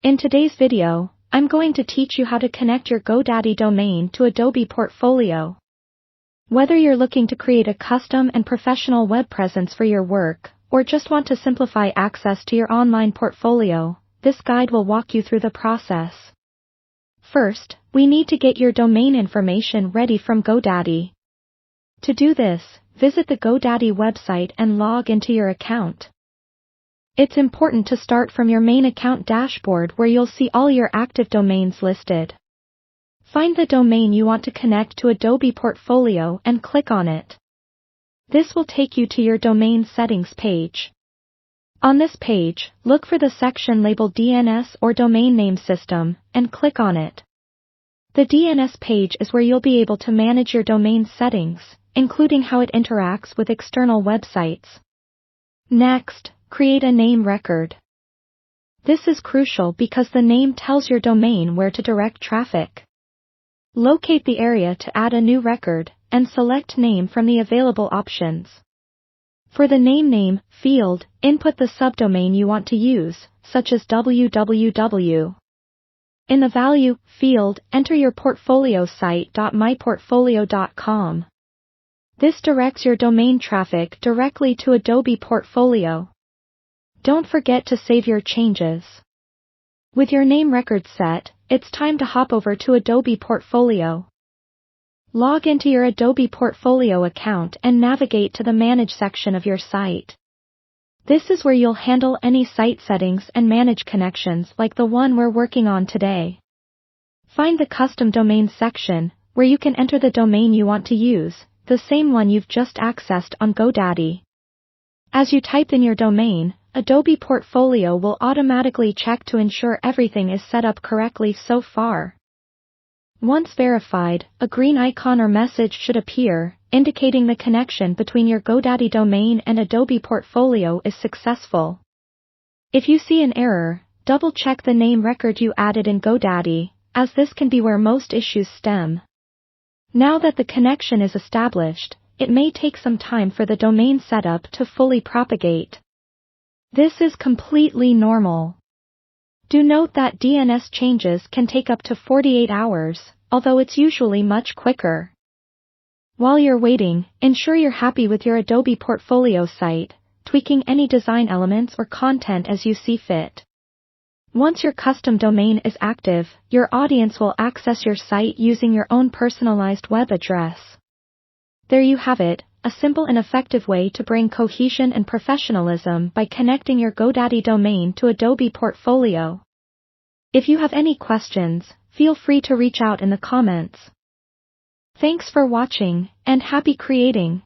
In today's video, I'm going to teach you how to connect your Godaddy domain to Adobe Portfolio. Whether you're looking to create a custom and professional web presence for your work, or just want to simplify access to your online portfolio, this guide will walk you through the process. First, we need to get your domain information ready from Godaddy. To do this, visit the Godaddy website and log into your account. It's important to start from your main account dashboard where you'll see all your active domains listed. Find the domain you want to connect to Adobe Portfolio and click on it. This will take you to your domain settings page. On this page, look for the section labeled DNS or Domain Name System, and click on it. The DNS page is where you'll be able to manage your domain settings, including how it interacts with external websites. Next, create a name record. This is crucial because the name tells your domain where to direct traffic. Locate the area to add a new record, and select Name from the available options. For the name field, input the subdomain you want to use, such as www. In the Value field, enter your portfolio site.myportfolio.com. This directs your domain traffic directly to Adobe Portfolio. Don't forget to save your changes. With your name record set, it's time to hop over to Adobe Portfolio. Log into your Adobe Portfolio account and navigate to the Manage section of your site. This is where you'll handle any site settings and manage connections like the one we're working on today. Find the Custom Domain section, where you can enter the domain you want to use, the same one you've just accessed on Godaddy. As you type in your domain, Adobe Portfolio will automatically check to ensure everything is set up correctly so far. Once verified, a green icon or message should appear, indicating the connection between your Godaddy domain and Adobe Portfolio is successful. If you see an error, double-check the name record you added in Godaddy, as this can be where most issues stem. Now that the connection is established, it may take some time for the domain setup to fully propagate. This is completely normal. Do note that DNS changes can take up to 48 hours, although it's usually much quicker. While you're waiting, ensure you're happy with your Adobe Portfolio site, tweaking any design elements or content as you see fit. Once your custom domain is active, your audience will access your site using your own personalized web address. There you have it, a simple and effective way to bring cohesion and professionalism by connecting your Godaddy domain to Adobe Portfolio. If you have any questions, feel free to reach out in the comments. Thanks for watching, and happy creating!